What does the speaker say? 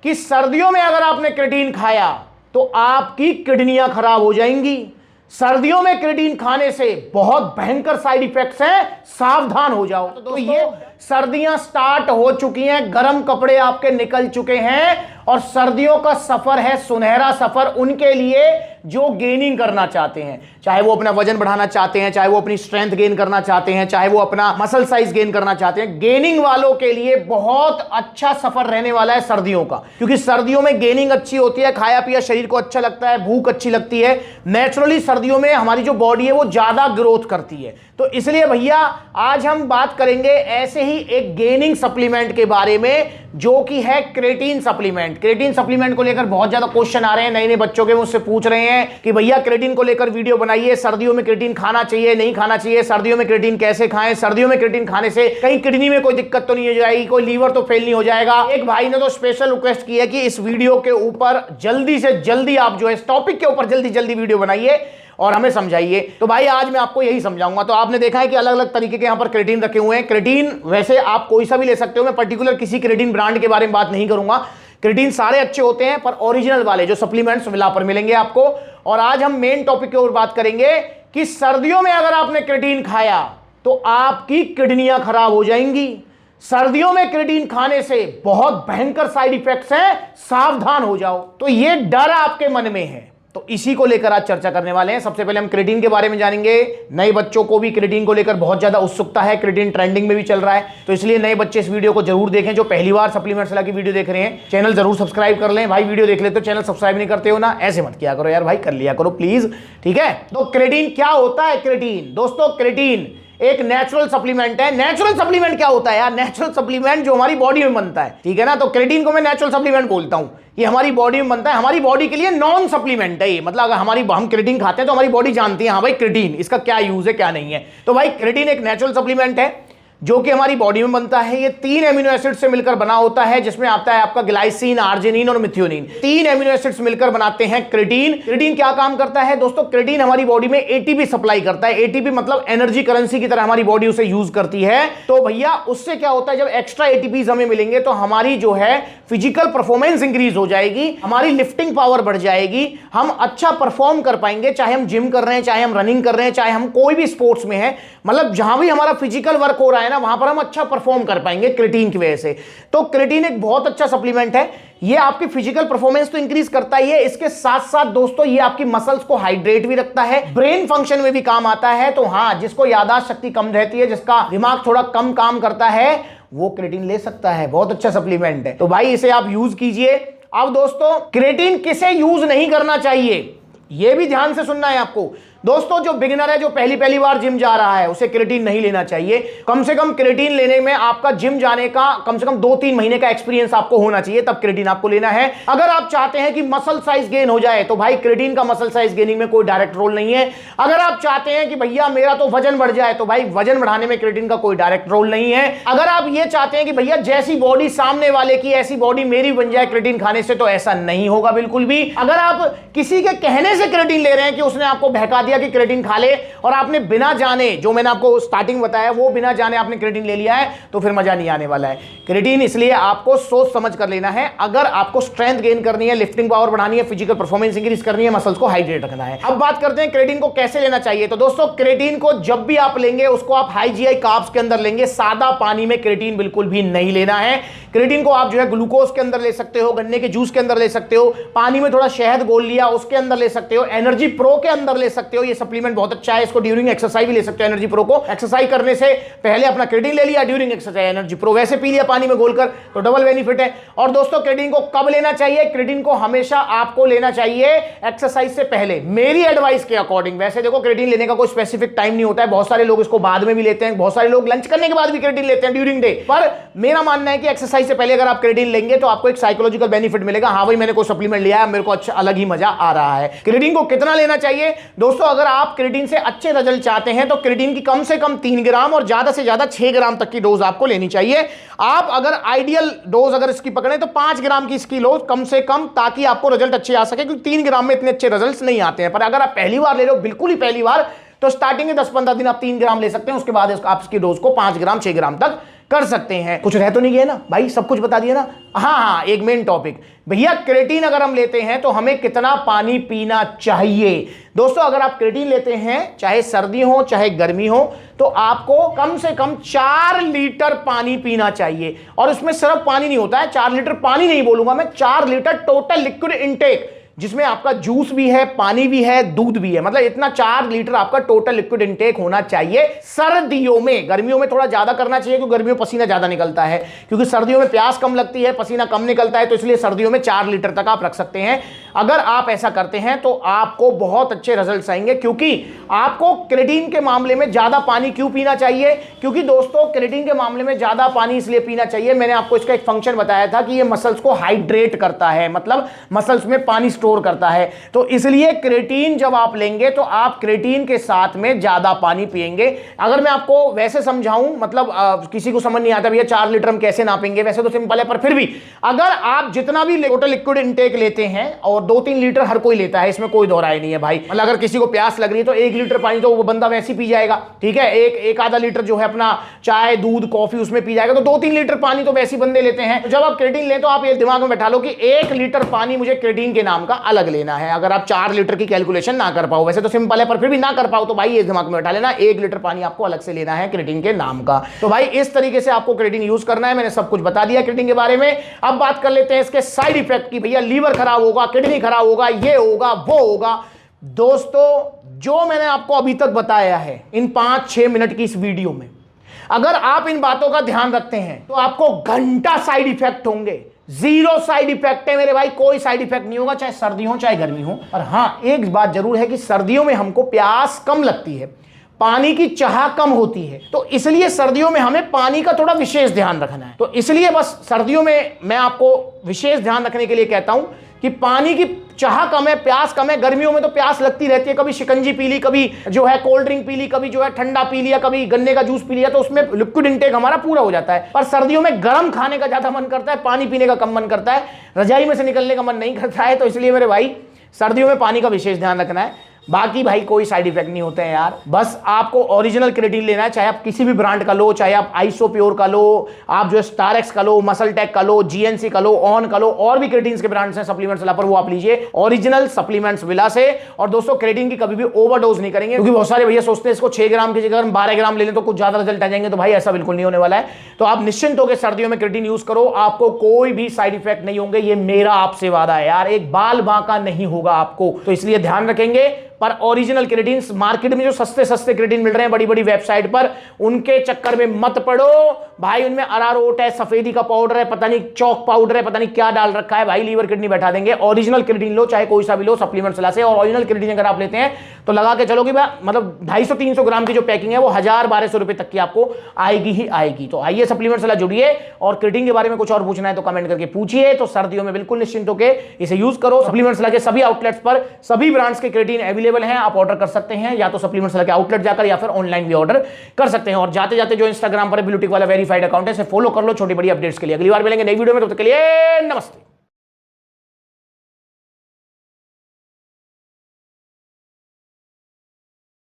कि सर्दियों में अगर आपने क्रेटीन खाया तो आपकी किडनियां खराब हो जाएंगी। सर्दियों में क्रेटीन खाने से बहुत भयंकर साइड इफेक्ट्स हैं, सावधान हो जाओ। तो ये सर्दियां स्टार्ट हो चुकी हैं, गर्म कपड़े आपके निकल चुके हैं और सर्दियों का सफर है सुनहरा सफर उनके लिए जो गेनिंग करना चाहते हैं, चाहे वो अपना वजन बढ़ाना चाहते हैं, चाहे वो अपनी स्ट्रेंथ गेन करना चाहते हैं, चाहे वो अपना मसल साइज गेन करना चाहते हैं। गेनिंग वालों के लिए बहुत अच्छा सफर रहने वाला है सर्दियों का, क्योंकि सर्दियों में गेनिंग अच्छी होती है, खाया पिया शरीर को अच्छा लगता है, भूख अच्छी लगती है। नेचुरली सर्दियों में हमारी जो बॉडी है वो ज्यादा ग्रोथ करती है। तो इसलिए भैया आज हम बात करेंगे ऐसे ही एक गेनिंग सप्लीमेंट के बारे में जो कि है क्रेटीन सप्लीमेंट। क्रेटीन सप्लीमेंट को लेकर बहुत ज्यादा क्वेश्चन आ रहे हैं, नए नए बच्चों के मुझसे पूछ रहे हैं कि भैया क्रेटीन को लेकर वीडियो बनाइए, सर्दियों में क्रेटीन खाना चाहिए नहीं खाना चाहिए, सर्दियों में क्रेटीन कैसे खाएं, सर्दियों में क्रेटीन खाने से कहीं किडनी में कोई दिक्कत तो नहीं हो जाएगी, कोई लीवर तो फेल नहीं हो जाएगा। एक भाई ने तो स्पेशल रिक्वेस्ट की है कि इस वीडियो के ऊपर जल्दी से जल्दी आप जो है इस टॉपिक के ऊपर जल्दी जल्दी वीडियो बनाइए और हमें समझाइए। तो भाई आज मैं आपको यही समझाऊंगा। तो आपने देखा है कि अलग अलग तरीके के यहां पर क्रेटीन रखे हुए हैं। क्रेटीन वैसे आप कोई सा भी ले सकते हो, मैं पर्टिकुलर किसी क्रेटीन ब्रांड के बारे में बात नहीं करूंगा। क्रेटीन सारे अच्छे होते हैं, पर ओरिजिनल वाले जो सप्लीमेंट्स मिला पर मिलेंगे आपको। और आज हम मेन टॉपिक के ऊपर बात करेंगे कि सर्दियों में अगर आपने क्रेटीन खाया तो आपकी किडनियां खराब हो जाएंगी। सर्दियों में क्रेटीन खाने से बहुत भयंकर साइड इफेक्ट्स हैं, सावधान हो जाओ। तो ये डर आपके मन में है, तो इसी को लेकर आज चर्चा करने वाले हैं। सबसे पहले हम क्रेटीन के बारे में जानेंगे। नए बच्चों को भी क्रेटीन को लेकर बहुत ज्यादा उत्सुकता है, क्रेटीन ट्रेंडिंग में भी चल रहा है, तो इसलिए नए बच्चे इस वीडियो को जरूर देखें। जो पहली बार सप्लीमेंट सलाह की वीडियो देख रहे हैं, चैनल जरूर सब्सक्राइब कर लें। भाई वीडियो देख लेते हो चैनल सब्सक्राइब नहीं करते हो ना, ऐसे मत किया करो यार भाई, कर लिया करो प्लीज, ठीक है। तो क्रेटीन क्या होता है? क्रेटीन दोस्तों, क्रेटीन एक नेचुरल सप्लीमेंट है। नेचुरल सप्लीमेंट क्या होता है यार? नेचुरल सप्लीमेंट जो हमारी बॉडी में बनता है, ठीक है ना। तो क्रेटीन को मैं नेचुरल सप्लीमेंट बोलता हूं, ये हमारी बॉडी में बनता है, हमारी बॉडी के लिए नॉन सप्लीमेंट है ये। मतलब अगर हम क्रेटीन खाते हैं तो हमारी बॉडी जानती है हाँ भाई क्रेटीन इसका क्या यूज है क्या नहीं है। तो भाई क्रेटीन एक नेचुरल सप्लीमेंट है जो कि हमारी बॉडी में बनता है। ये 3 एमिनो एसिड से मिलकर बना होता है, जिसमें आता है आपका ग्लाइसिन, आर्जिनिन और मिथ्योनिन। 3 एमिनो एसिड्स मिलकर बनाते हैं क्रेटीन। क्रेटीन क्या काम करता है दोस्तों? क्रेटीन हमारी बॉडी में एटीपी सप्लाई करता है। एटीपी मतलब एनर्जी करेंसी की तरह हमारी बॉडी उसे यूज करती है। तो भैया उससे क्या होता है, जब एक्स्ट्रा एटीपीज हमें मिलेंगे तो हमारी जो है फिजिकल परफॉर्मेंस इंक्रीज हो जाएगी, हमारी लिफ्टिंग पावर बढ़ जाएगी, हम अच्छा परफॉर्म कर पाएंगे, चाहे हम जिम कर रहे हैं, चाहे हम रनिंग कर रहे हैं, चाहे हम कोई भी स्पोर्ट्स में है, मतलब जहां भी हमारा फिजिकल वर्क हो रहा है ना, वहां पर हम अच्छा परफॉर्म कर पाएंगे क्रेटीन की वजह से। तो क्रेटीन एक बहुत अच्छा सप्लीमेंट है। ये आपकी फिजिकल परफॉर्मेंस तो इंक्रीज करता ही है, इसके साथ साथ दोस्तों ये आपकी मसल्स को हाइड्रेट भी रखता है, ब्रेन फंक्शन में भी काम आता है। तो हाँ, जिसको याददाश्त शक्ति कम रहती है, जिसका दिमाग थोड़ा कम काम करता है, वो क्रेटीन ले सकता है। बहुत अच्छा सप्लीमेंट है, तो भाई इसे आप यूज कीजिए। अब दोस्तों क्रेटीन किसे यूज नहीं करना चाहिए, यह भी ध्यान से सुनना है आपको। दोस्तों जो बिगिनर है, जो पहली बार जिम जा रहा है, उसे क्रेटीन नहीं लेना चाहिए। कम से कम क्रेटीन लेने में आपका जिम जाने का कम से कम 2-3 महीने का एक्सपीरियंस आपको होना चाहिए, तब क्रेटीन आपको लेना है। अगर आप चाहते हैं कि मसल साइज गेन हो जाए तो भाई क्रेटीन का मसल साइज गेनिंग में कोई डायरेक्ट रोल नहीं है। अगर आप चाहते हैं कि भैया मेरा तो वजन बढ़ जाए, तो भाई वजन बढ़ाने में क्रेटीन का कोई डायरेक्ट रोल नहीं है। अगर आप ये चाहते हैं कि भैया जैसी बॉडी सामने वाले की ऐसी बॉडी मेरी बन जाए क्रेटीन खाने से, तो ऐसा नहीं होगा बिल्कुल भी। अगर आप किसी के कहने से क्रेटीन ले रहे हैं कि उसने आपको बहका दिया कि क्रेटीन खा ले, और आपने बिना जाने, जो मैंने आपको स्टार्टिंग बताया वो बिना जाने आपने क्रेटीन ले लिया है, तो फिर मजा नहीं आने वाला है। क्रेटीन इसलिए आपको सोच समझ कर लेना है। अगर आपको स्ट्रेंथ गेन करनी है, लिफ्टिंग पावर बढ़ानी है, फिजिकल परफॉर्मेंस इंक्रीज करनी है, मसल्स को हाइड्रेट रखना है। अब बात करते हैं क्रेटीन को कैसे लेना चाहिए। तो दोस्तों क्रेटीन को जब भी आप लेंगे उसको आप हाई जीआई कार्ब्स के अंदर लेंगे। सादा पानी में क्रेटीन बिल्कुल भी नहीं लेना है। क्रेटीन को आप जो है ग्लूकोज के अंदर ले सकते हो, गन्ने के जूस के अंदर ले सकते हो, पानी में थोड़ा शहद घोल लिया उसके अंदर ले सकते हो, एनर्जी प्रो के अंदर ले सकते हो। ये सप्लीमेंट बहुत अच्छा है, इसको ड्यूरिंग एक्सरसाइज भी ले सकते हो। एनर्जी प्रो को एक्सरसाइज करने से पहले अपना क्रेटीन ले लिया, ड्यूरिंग एक्सरसाइज एनर्जी प्रो वैसे पी लिया पानी में घोलकर, तो डबल बेनिफिट है। और दोस्तों क्रेटीन को कब लेना चाहिए? क्रेटीन को हमेशा आपको लेना चाहिए एक्सरसाइज से पहले, मेरी एडवाइस के अकॉर्डिंग। वैसे देखो क्रेटीन लेने का कोई स्पेसिफिक टाइम नहीं होता है, बहुत सारे लोग इसको बाद में भी लेते हैं, बहुत सारे लोग लंच करने के बाद भी क्रेटीन लेते हैं ड्यूरिंग डे। पर मेरा मानना है कि एक्सरसाइज से पहले अगर आप क्रेटीन लेंगे तो आपको एक साइकोलॉजिकल बेनिफिट मिलेगा, हाँ भाई मैंने कोई सप्लीमेंट लिया है, मेरे को अच्छा अलग ही मजा आ रहा है। क्रेटीन को कितना लेना चाहिए दोस्तों? अगर आप क्रेटीन से अच्छे रिजल्ट चाहते हैं तो क्रेटीन की कम से कम 3 ग्राम और ज्यादा से ज्यादा 6 ग्राम तक की डोज आपको लेनी चाहिए। आप अगर आइडियल डोज अगर इसकी पकड़े तो 5 ग्राम की इसकी लो कम से कम, ताकि आपको रिजल्ट अच्छे आ सके, क्योंकि 3 ग्राम में इतने अच्छे रिजल्ट नहीं आते हैं। पर अगर आप पहली बार ले रहे हो, बिल्कुल ही पहली बार, तो स्टार्टिंग में 10-15 दिन आप 3 ग्राम ले सकते हैं, उसके बाद आप इसकी डोज को 5 ग्राम 6 ग्राम तक कर सकते हैं। कुछ रह तो नहीं गया ना भाई, सब कुछ बता दिया ना। हाँ, एक मेन टॉपिक भैया, क्रेटीन अगर हम लेते हैं तो हमें कितना पानी पीना चाहिए। दोस्तों अगर आप क्रेटीन लेते हैं, चाहे सर्दी हो चाहे गर्मी हो, तो आपको कम से कम 4 लीटर पानी पीना चाहिए। और उसमें सिर्फ पानी नहीं होता है, 4 लीटर पानी नहीं बोलूंगा मैं, 4 लीटर टोटल लिक्विड इनटेक, जिसमें आपका जूस भी है, पानी भी है, दूध भी है, मतलब इतना 4 लीटर आपका टोटल लिक्विड इनटेक होना चाहिए सर्दियों में। गर्मियों में थोड़ा ज्यादा करना चाहिए क्योंकि गर्मियों में पसीना ज्यादा निकलता है, क्योंकि सर्दियों में प्यास कम लगती है, पसीना कम निकलता है, तो इसलिए सर्दियों में 4 लीटर तक आप रख सकते हैं। अगर आप ऐसा करते हैं तो आपको बहुत अच्छे रिजल्ट्स आएंगे। क्योंकि आपको क्रेटीन के मामले में ज्यादा पानी क्यों पीना चाहिए, क्योंकि दोस्तों क्रेटीन के मामले में ज्यादा पानी इसलिए पीना चाहिए, मैंने आपको इसका एक फंक्शन बताया था कि ये मसल्स को हाइड्रेट करता है, मतलब मसल्स में पानी स्टोर करता है। तो इसलिए क्रेटीन जब आप लेंगे तो आप क्रेटीन के साथ में ज्यादा पानी पिएंगे। अगर मैं आपको वैसे समझाऊं, मतलब किसी को समझ नहीं आता भैया 4 लीटर हम कैसे नापेंगे, वैसे तो सिंपल है, पर फिर भी अगर आप जितना भी टोटल लिक्विड इनटेक लेते हैं, और 2-3 लीटर हर कोई लेता है, इसमें कोई दो राय नहीं है भाई। मतलब अगर किसी को प्यास लग रही है तो 1 लीटर पानी तो वो बंदा वैसे ही पी जाएगा, ठीक है। एक आधा लीटर जो है अपना चाय दूध कॉफी उसमें पी जाएगा, तो 2-3 लीटर पानी तो वैसे ही बंदे लेते हैं। तो जब आप क्रेटीन लें तो आप ये दिमाग में बैठा लो कि 1 लीटर पानी मुझे क्रेटीन के नाम का अलग लेना है। अगर आप 4 लीटर की कैलकुलेशन ना कर पाओ, वैसे तो सिंपल है, पर फिर भी ना कर पाओ तो भाई ये दिमाग में बैठा लेना 1 लीटर पानी आपको अलग से लेना है क्रेटीन के नाम का। तो भाई इस तरीके से आपको क्रेटीन यूज करना है। मैंने सब कुछ बता दिया क्रेटीन के बारे में। अब बात कर लेते हैं इसके साइड इफेक्ट की। भैया लीवर खराब होगा, किडनी खराब होगा, ये होगा वो होगा। दोस्तों जो मैंने आपको अभी तक बताया है इन 5-6 मिनट की इस वीडियो में, अगर आप इन बातों का ध्यान रखते हैं तो आपको घंटा साइड इफेक्ट होंगे। 0 साइड इफेक्ट है मेरे भाई, कोई साइड इफेक्ट नहीं होगा, चाहे सर्दी हो चाहे गर्मी हो। और हां, एक बात जरूर है कि सर्दियों में हमको प्यास कम लगती है, पानी की चाह कम होती है, तो इसलिए सर्दियों में हमें पानी का थोड़ा विशेष ध्यान रखना है। तो इसलिए बस सर्दियों में मैं आपको विशेष ध्यान रखने के लिए कहता हूं कि पानी की चाह कम है, प्यास कम है। गर्मियों में तो प्यास लगती रहती है, कभी शिकंजी पी ली, कभी जो है कोल्ड ड्रिंक पी ली, कभी जो है ठंडा पी लिया, कभी गन्ने का जूस पी लिया, तो उसमें लिक्विड इंटेक हमारा पूरा हो जाता है। पर सर्दियों में गर्म खाने का ज्यादा मन करता है, पानी पीने का कम मन करता है, रजाई में से निकलने का मन नहीं करता है। तो इसलिए मेरे भाई सर्दियों में पानी का विशेष ध्यान रखना है। बाकी भाई कोई साइड इफेक्ट नहीं होते हैं यार। बस आपको ओरिजिनल क्रेटीन लेना है, चाहे आप किसी भी ब्रांड का लो, चाहे आप आइसो प्योर का लो, आप जो है स्टारएक्स का लो, मसल टेक का लो, जीएनसी का लो, ऑन का लो, और भी क्रेटीन के ब्रांड्स हैं सप्लीमेंट्स विला पर, वो आप लीजिए ओरिजिनल सप्लीमेंट्स विला से। और दोस्तों क्रेटीन की कभी भी ओवरडोज नहीं करेंगे, क्योंकि बहुत सारे भैया सोचते हैं इसको 6 ग्राम की जगह 12 ग्राम ले लें तो कुछ ज्यादा रिजल्ट आ जाएंगे। तो भाई ऐसा बिल्कुल नहीं होने वाला है। तो आप निश्चिंत होकर सर्दियों में क्रेटीन यूज करो, आपको कोई भी साइड इफेक्ट नहीं होंगे, ये मेरा आपसे वादा है यार, एक बाल बांका नहीं होगा आपको। तो इसलिए ध्यान रखेंगे। पर ओरिजिनल क्रेटीन मार्केट में जो सस्ते क्रेटीन मिल रहे हैं बड़ी बड़ी वेबसाइट पर, उनके चक्कर में मत पड़ो भाई। उनमें अरारोट है, सफेदी का पाउडर है, पता नहीं चौक पाउडर है, पता नहीं क्या डाल रखा है भाई, लीवर किडनी बैठा देंगे। ओरिजिनल क्रेटीन लो, चाहे कोई सा भी लो सप्लीमेंट्स विला से। और ओरिजिनल क्रेटीन अगर आप लेते हैं तो लगा के चलो कि मतलब 250-300 ग्राम की जो पैकिंग है वो 1000-1200 रुपए तक की आपको आएगी ही आएगी। तो आइए सप्लीमेंट्स विला जुड़िए, और क्रेटीन के बारे में कुछ और पूछना है तो कमेंट करके पूछिए। तो सर्दियों में बिल्कुल निश्चिंत होकर इसे यूज करो। सप्लीमेंट्स विला के सभी आउटलेट्स पर सभी ब्रांड्स के क्रेटीन अवेलेबल हैं, आप ऑर्डर कर सकते हैं, या तो सप्लीमेंट्स विला के आउटलेट जाकर या फिर ऑनलाइन भी ऑर्डर कर सकते हैं। और जाते जाते जो इंस्टाग्राम पर ब्लूटिक वाला वेरीफाइड अकाउंट है, इसे फॉलो कर लो छोटी बड़ी अपडेट्स के लिए। अगली बार मिलेंगे नई वीडियो में, तब तक के लिए नमस्ते।